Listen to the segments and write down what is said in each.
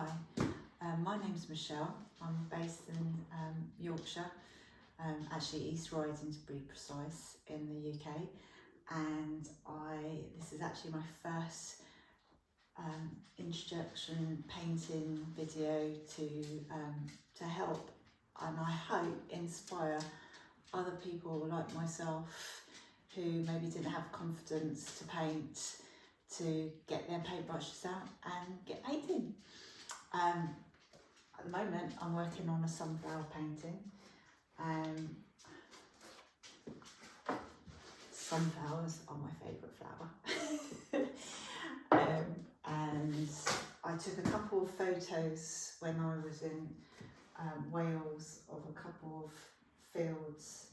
Hi, my name's Michelle. I'm based in Yorkshire, actually East Riding to be precise, in the UK, and this is actually my first introduction painting video to help and I hope inspire other people like myself who maybe didn't have confidence to paint to get their paintbrushes out and get painting. At the moment I'm working on a sunflower painting. Sunflowers are my favourite flower. And I took a couple of photos when I was in Wales of a couple of fields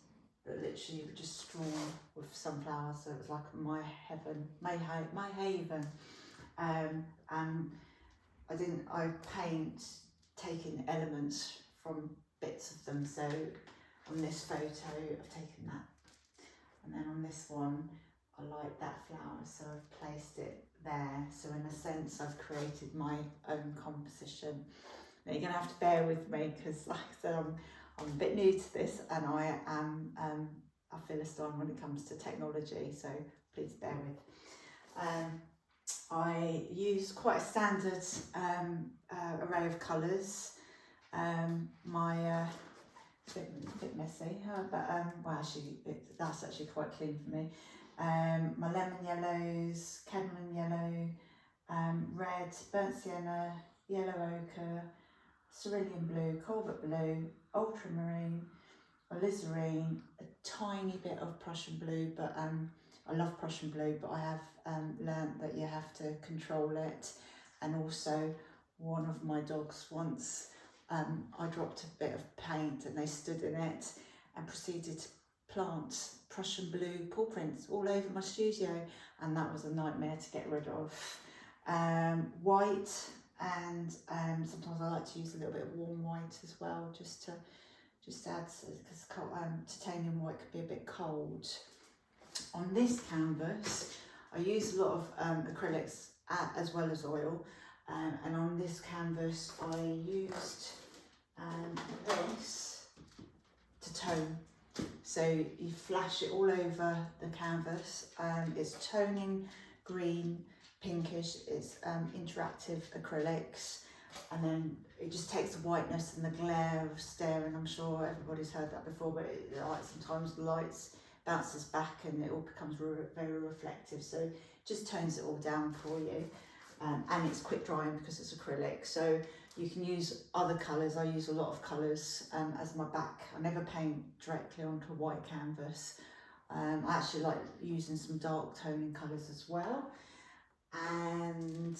that literally were just strewn with sunflowers, so it was like my heaven, my haven. And I paint taking elements from bits of them, so on this photo I've taken that, and then on this one I like that flower, so I've placed it there. So in a sense I've created my own composition. Now you're going to have to bear with me because, like I said, I'm a bit new to this, and I am a Philistine when it comes to technology, so please bear with. I use quite a standard array of colours. Bit messy, but well, actually that's actually quite clean for me. My lemon yellows, cadmium yellow, red, burnt sienna, yellow ochre, cerulean blue, cobalt blue, ultramarine, alizarin, a tiny bit of Prussian blue, but I love Prussian blue, but I have learnt that you have to control it. And also one of my dogs once, I dropped a bit of paint and they stood in it and proceeded to plant Prussian blue paw prints all over my studio, and that was a nightmare to get rid of. White, and sometimes I like to use a little bit of warm white as well, just to add, because titanium white could be a bit cold. On this canvas I use a lot of acrylics as well as oil, and on this canvas I used this to tone. So you flash it all over the canvas. It's toning green, pinkish, it's interactive acrylics, and then it just takes the whiteness and the glare of staring. I'm sure everybody's heard that before, but sometimes the lights bounces back and it all becomes very reflective, so it just tones it all down for you. And it's quick drying because it's acrylic, so you can use other colours. I use a lot of colours as my back. I never paint directly onto a white canvas. I actually like using some dark toning colours as well. And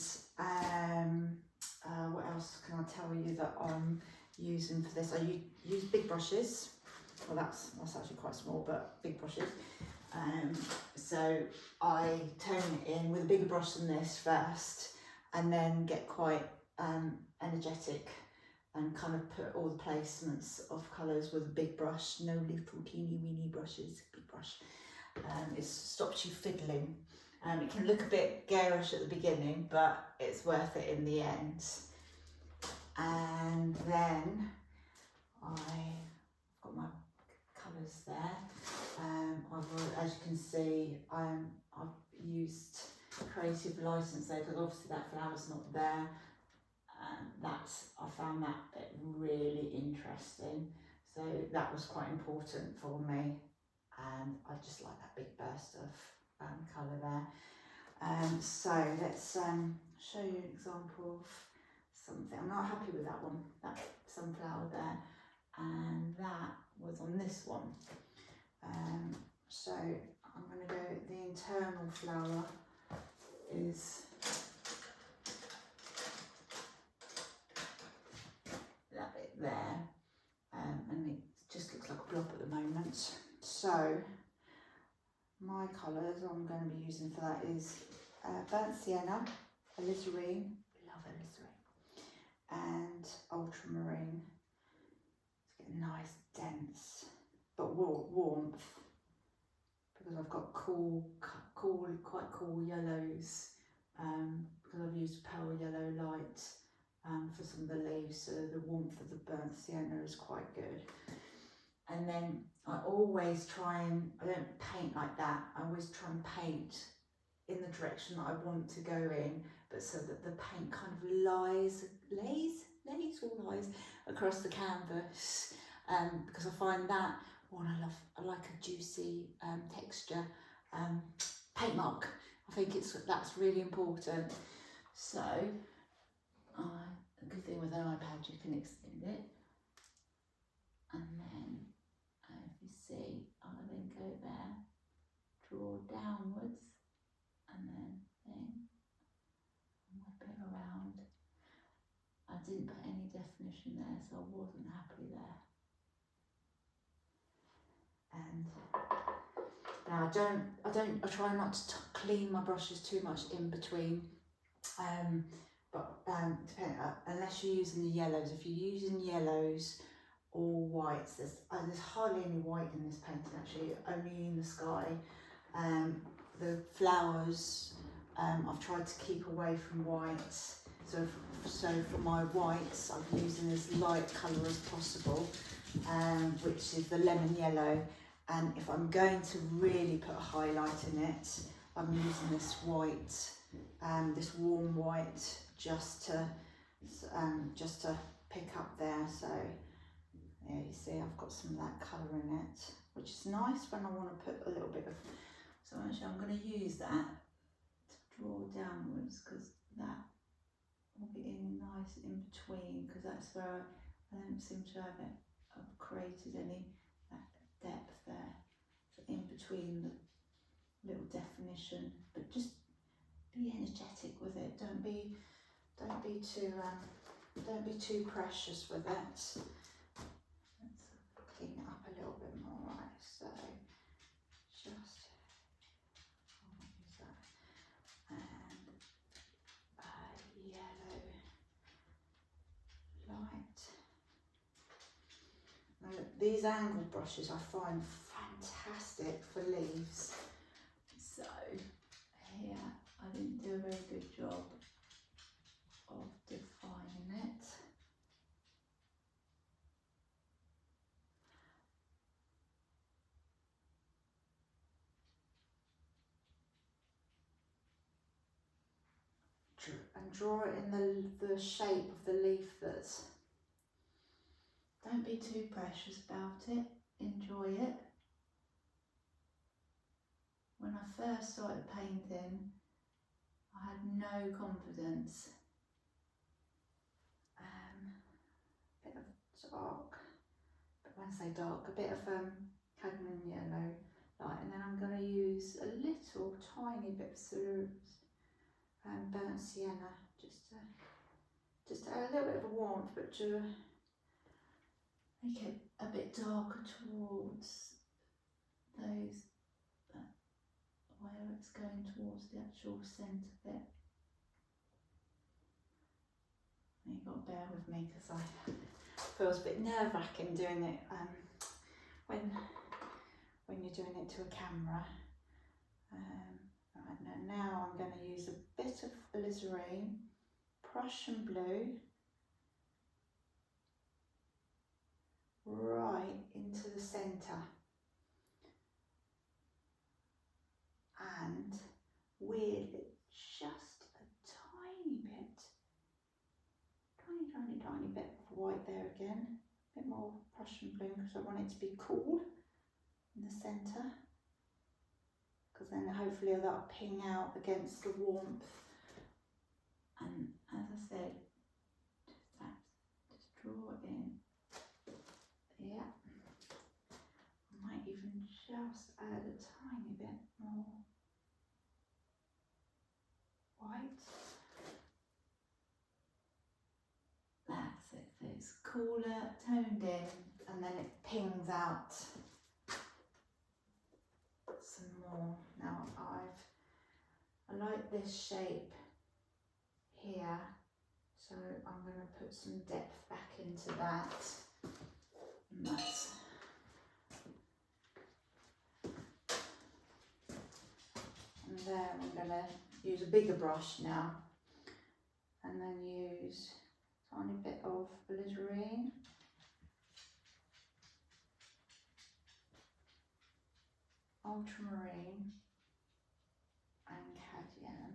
what else can I tell you that I'm using for this? I use big brushes. Well, that's actually quite small, but big brushes. So I tone it in with a bigger brush than this first, and then get quite energetic and kind of put all the placements of colours with a big brush. No little teeny weeny brushes, big brush. It stops you fiddling. It can look a bit garish at the beginning, but it's worth it in the end. And then I've got my colours there. As you can see, I've used creative license there because obviously that flower's not there. I found that bit really interesting, so that was quite important for me, and I just like that big burst of colour there. So let's show you an example of something. I'm not happy with that one, that sunflower there, and that was on this one. So I'm going to go, the internal flower is that bit there, and it just looks like a blob at the moment. So my colours I'm going to be using for that is burnt sienna, alizarin, love alizarin, and ultramarine. It's getting nice, dense, but warmth, because I've got quite cool yellows, because I've used pearl yellow light for so the warmth of the burnt sienna is quite good. And then I always try and, I don't paint like that, I always try and paint in the direction that I want to go in, but so that the paint kind of lays across the canvas, because I find that, I like a juicy texture. Paint mark, I think that's really important. So, a good thing with an iPad, you can extend it. And then, if you see, I'll then go there, draw downwards, and then whip it around. I didn't put any definition there, so I wasn't happy there. And now I try not to clean my brushes too much in between. Unless you're using the yellows. If you're using yellows or whites, there's hardly any white in this painting actually, only in the sky. The flowers, I've tried to keep away from whites. So for my whites, I'm using as light colour as possible, which is the lemon yellow. And if I'm going to really put a highlight in it, I'm using this white, this warm white, just to pick up there. So yeah, you see I've got some of that colour in it, which is nice when I want to put a little bit of, so actually I'm going to use that to draw downwards, because that will be in nice in between, because that's where I don't seem to have it, I've created any depth there. So in between the little definition, but just be energetic with it. Don't be too precious with it. Let's clean it up a little bit more, right? So just use that, and yellow light. Now look, these angle brushes I find fantastic for leaves. So here I didn't do a very good job of defining it. And draw it in the shape of the leaf that's. Don't be too precious about it, enjoy it. When I first started painting, I had no confidence. Bit of dark, but when I say dark, a bit of cadmium yellow light, and then I'm going to use a little tiny bit of burnt sienna, just to add a little bit of warmth, but to make it a bit darker towards those, where it's going towards the actual centre bit. And you've got to bear with me, because it feels a bit nerve-wracking doing it when you're doing it to a camera. Right, now I'm going to use a bit of alizarin, Prussian blue, right into the centre, and with just a tiny bit of white there again, a bit more Prussian blue, because I want it to be cool in the centre, because then hopefully that'll ping out against the warmth. And as I said, just draw it in. Yeah, I might even just add a tiny bit more white. That's it, it's cooler, toned in, and then it pings out some more. Now I like this shape here, so I'm going to put some depth back into that. And that's and there I'm going to use a bigger brush now, and then use a tiny bit of ultramarine and cadmium.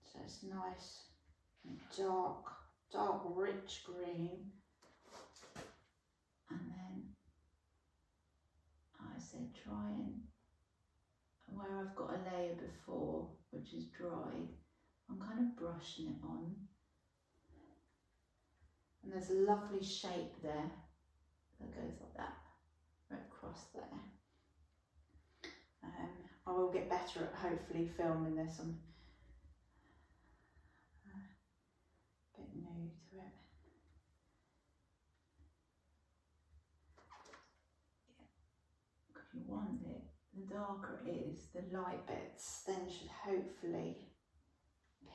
So it's nice and dark rich green. And then I said try and, where I've got a layer before which is dried, I'm kind of brushing it on. And there's a lovely shape there that goes like that, right across there. I will get better at hopefully filming this. I'm a bit new to it. Yeah, because you want it, the darker it is, the light bits then should hopefully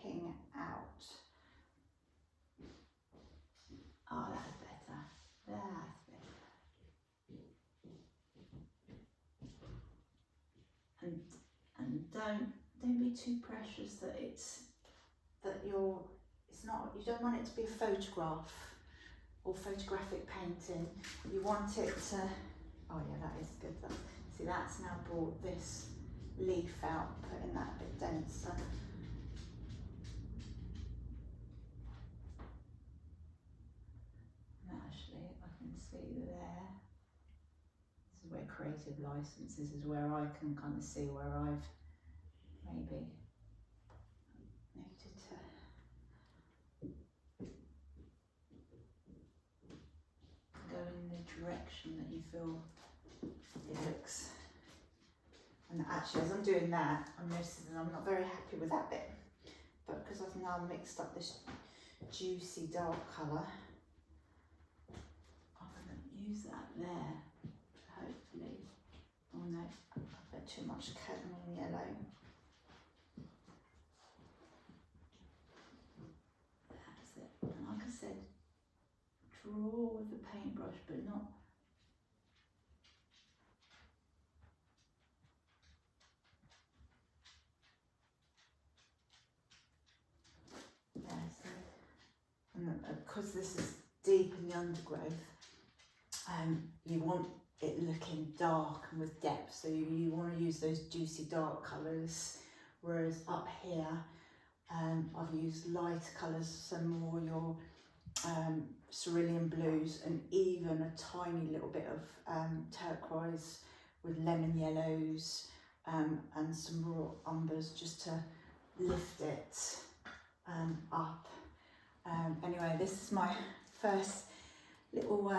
ping out. Oh, that's better. That's better. And don't be too precious that it's not, you don't want it to be a photograph or photographic painting. You want it to, oh yeah, that is good. See, that's now brought this leaf out, putting that a bit denser. And actually, I can see there, this is where creative license, this is where I can kind of see where I've maybe needed to go in the direction that you feel it looks. And actually, as I'm doing that, I'm noticing that I'm not very happy with that bit. But because I've now mixed up this juicy dark colour, I'm going to use that there, hopefully. Oh no, I've got too much cadmium yellow. That's it. And like I said, draw with the paintbrush, but not. Yeah, so, and because this is deep in the undergrowth, you want it looking dark and with depth, so you want to use those juicy dark colours, whereas up here I've used lighter colours, so more your cerulean blues and even a tiny little bit of turquoise with lemon yellows and some raw umbers just to lift it up. Anyway, this is my first little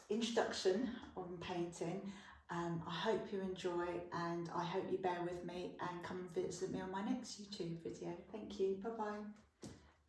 introduction on painting. I hope you enjoy, and I hope you bear with me and come and visit me on my next YouTube video. Thank you. Bye bye.